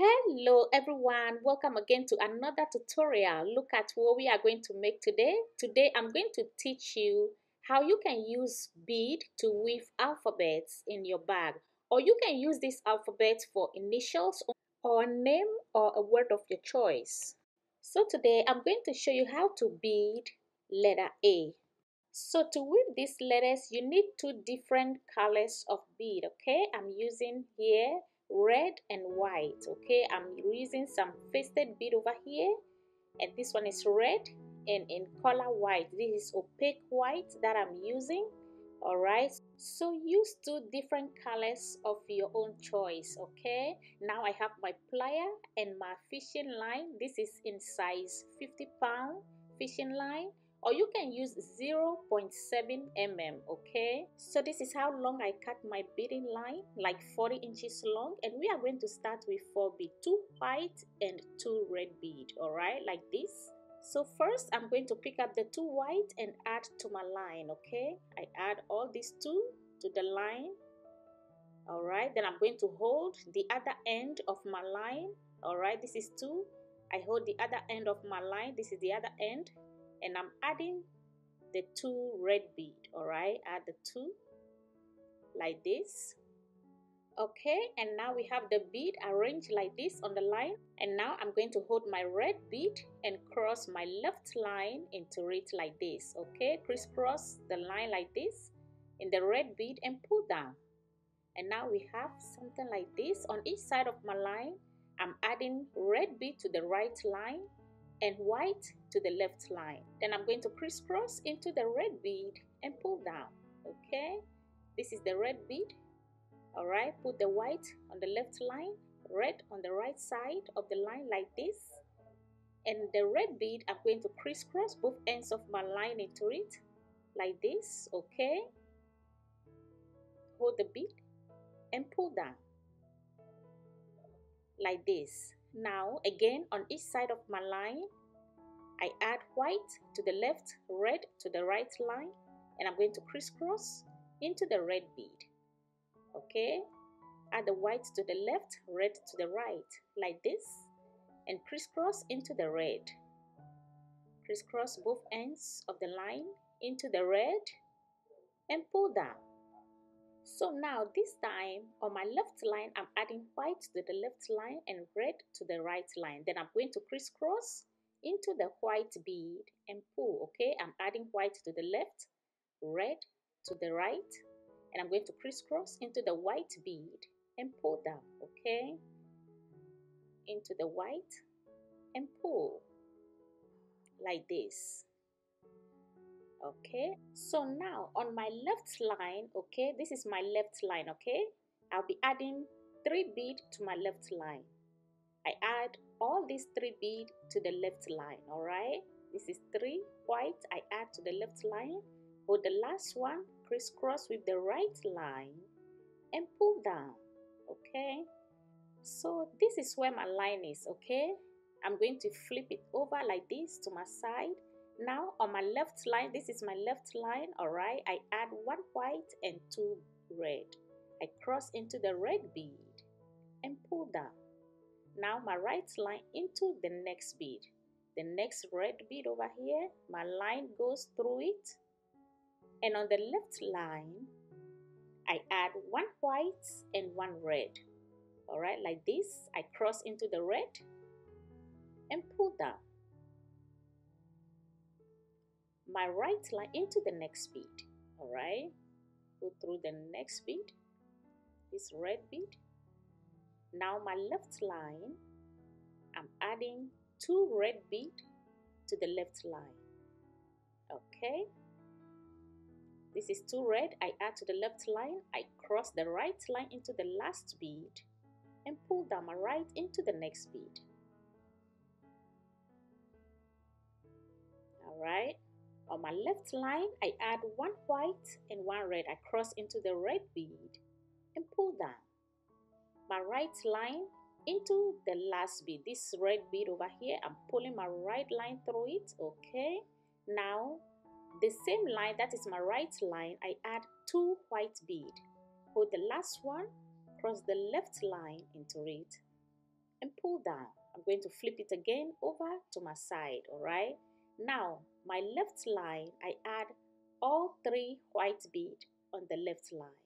Hello everyone, welcome again to another tutorial. Look at what we are going to make today. Today I'm going to teach you how you can use bead to weave alphabets in your bag, or you can use this alphabet for initials or name or a word of your choice. So today I'm going to show you how to bead letter A. So to weave these letters, you need two different colors of bead, okay? I'm using here red and white, okay? I'm using some pasted bead over here, and this one is red and in color white. This is opaque white that I'm using, all right? So use two different colors of your own choice, okay? Now I have my plier and my fishing line. This is in size 50-pound fishing line, or you can use 0.7 mm, okay? So this is how long I cut my beading line, like 40 inches long, and we are going to start with 4 bead, 2 white and 2 red bead, all right, like this. So first I'm going to pick up the 2 white and add to my line, okay? I add all these 2 to the line, all right? Then I'm going to hold the other end of my line, all right? This is 2. I hold the other end of my line, this is the other end, and I'm adding the 2 red bead, all right? Add the 2 like this. Okay, and now we have the bead arranged like this on the line, and now I'm going to hold my red bead and cross my left line into it like this. Okay, crisscross the line like this in the red bead and pull down, and now we have something like this on each side of my line. I'm adding red bead to the right line and white to the left line. Then I'm going to crisscross into the red bead and pull down. Okay, this is the red bead. All right, put the white on the left line, red on the right side of the line like this, and the red bead I'm going to crisscross both ends of my line into it like this. Okay, hold the bead and pull down like this. Now again on each side of my line, I add white to the left, red to the right line, and I'm going to crisscross into the red bead. Okay, add the white to the left, red to the right like this, and crisscross into the red. Crisscross both ends of the line into the red and pull down. So now this time on my left line, I'm adding white to the left line and red to the right line. Then I'm going to crisscross into the white bead and pull. Okay, I'm adding white to the left, red to the right, and I'm going to crisscross into the white bead and pull down. Okay, into the white and pull like this. Okay, so now on my left line, okay, this is my left line. Okay, I'll be adding 3 bead to my left line. I add all these 3 bead to the left line. All right, this is 3 white I add to the left line. For the last one, crisscross with the right line and pull down. Okay, so this is where my line is. Okay, I'm going to flip it over like this to my side. Now on my left line, this is my left line. All right, I add 1 white and 2 red. I cross into the red bead and pull down. Now my right line into the next bead, the next red bead over here, my line goes through it, and on the left line I add 1 white and 1 red. All right, like this. I cross into the red and pull down. My right line into the next bead. All right, go through the next bead, this red bead. Now my left line, I'm adding 2 red bead to the left line. Okay, this is 2 red I add to the left line. I cross the right line into the last bead and pull down my right into the next bead. All right, on my left line I add 1 white and 1 red. I cross into the red bead and pull down. My right line into the last bead, this red bead over here, I'm pulling my right line through it. Okay, now the same line, that is my right line, I add 2 white bead. Hold the last one, cross the left line into it and pull down. I'm going to flip it again over to my side, all right? Now, my left line, I add all 3 white beads on the left line.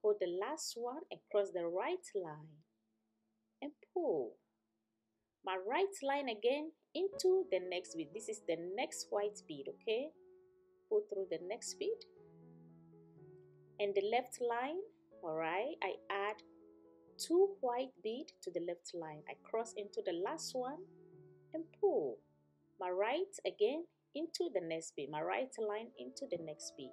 Hold the last one and cross the right line and pull. My right line again into the next bead. This is the next white bead, okay? Pull through the next bead. And the left line, all right, I add 2 white beads to the left line. I cross into the last one and pull. My right again into the next bead. My right line into the next bead.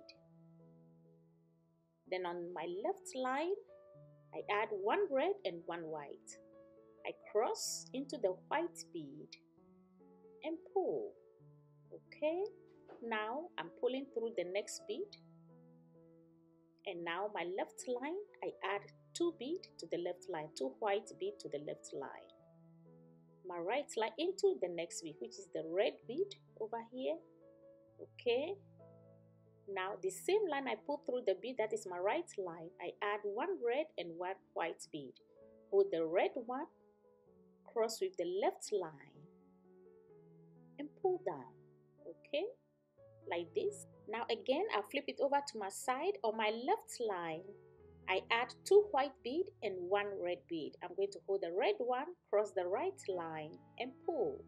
Then on my left line, I add 1 red and 1 white. I cross into the white bead and pull. Okay, now I'm pulling through the next bead. And now my left line, I add 2 beads to the left line, 2 white beads to the left line. My right line into the next bead, which is the red bead over here. Okay, now the same line I pull through the bead, that is my right line, I add 1 red and 1 white bead. Hold the red one, cross with the left line and pull down. Okay, like this. Now again, I'll flip it over to my side. On my left line, I add 2 white bead and 1 red bead. I'm going to hold the red one, cross the right line and pull.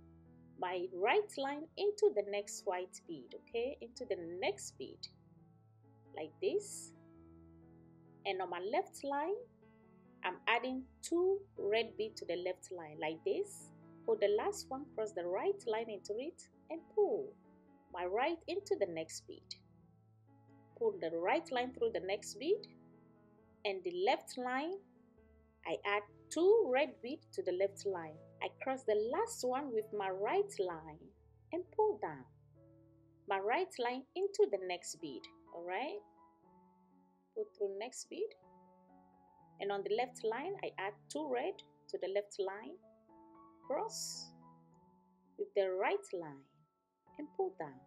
My right line into the next white bead, okay, into the next bead, like this. And on my left line, I'm adding 2 red beads to the left line, like this. Hold the last one, cross the right line into it and pull. My right into the next bead. Pull the right line through the next bead. And the left line, I add 2 red beads to the left line. I cross the last one with my right line and pull down. My right line into the next bead, all right? Pull through next bead. And on the left line, I add 2 red to the left line, cross with the right line and pull down.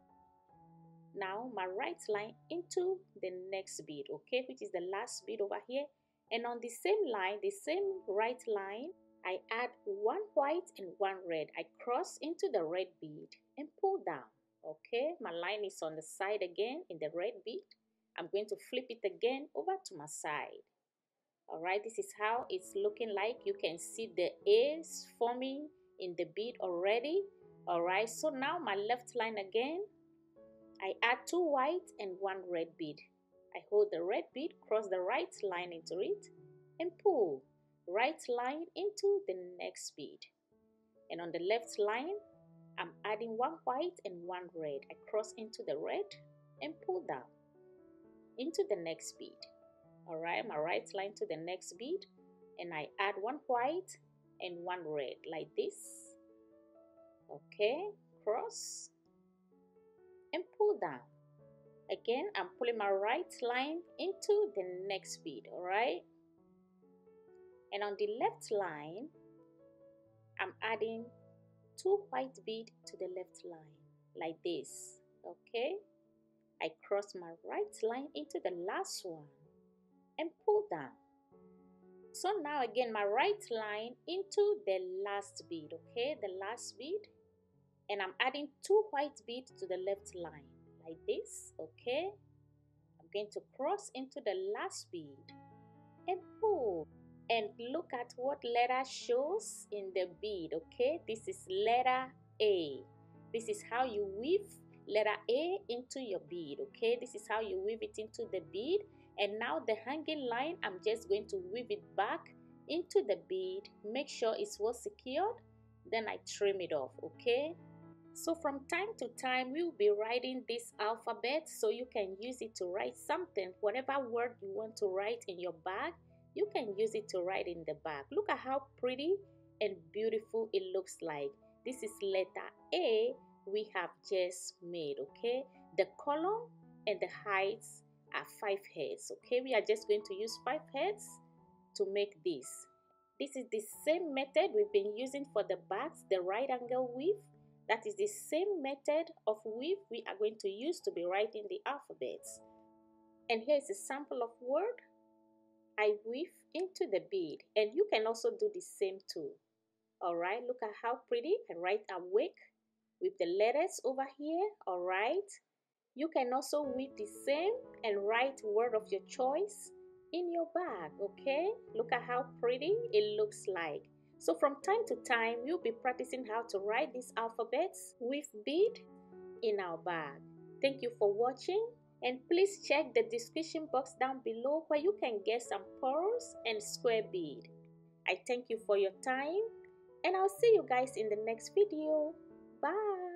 Now my right line into the next bead, okay, which is the last bead over here. And on the same line, the same right line, I add 1 white and 1 red. I cross into the red bead and pull down. Okay, my line is on the side again in the red bead. I'm going to flip it again over to my side. All right, this is how it's looking like. You can see the A's forming in the bead already. All right, so now my left line again, I add 2 white and 1 red bead. I hold the red bead, cross the right line into it and pull. Right line into the next bead. And on the left line, I'm adding 1 white and 1 red. I cross into the red and pull down into the next bead. All right, my right line to the next bead, and I add 1 white and 1 red like this. Okay, cross and pull down. Again, I'm pulling my right line into the next bead, all right? And on the left line, I'm adding 2 white beads to the left line, like this, okay? I cross my right line into the last one and pull down. So now again, my right line into the last bead, okay? The last bead. And I'm adding 2 white beads to the left line, like this, okay? I'm going to cross into the last bead and pull. And look at what letter shows in the bead, okay? This is letter A. This is how you weave letter A into your bead, okay? This is how you weave it into the bead. And now the hanging line, I'm just going to weave it back into the bead. Make sure it's well secured. Then I trim it off, okay? So from time to time, we will be writing this alphabet so you can use it to write something. Whatever word you want to write in your bag, you can use it to write in the bag. Look at how pretty and beautiful it looks like. This is letter A we have just made, okay? The column and the heights are 5 heads, okay? We are just going to use 5 heads to make this. This is the same method we've been using for the bags, the right angle weave. That is the same method of weave we are going to use to be writing the alphabets. And here is a sample of word I weave into the bead, and you can also do the same too. Alright, look at how pretty. You can write awake with the letters over here. Alright. You can also weave the same and write word of your choice in your bag, okay? Look at how pretty it looks like. So from time to time, you'll be practicing how to write these alphabets with bead in our bag. Thank you for watching, and please check the description box down below where you can get some pearls and square bead. I thank you for your time, and I'll see you guys in the next video. Bye.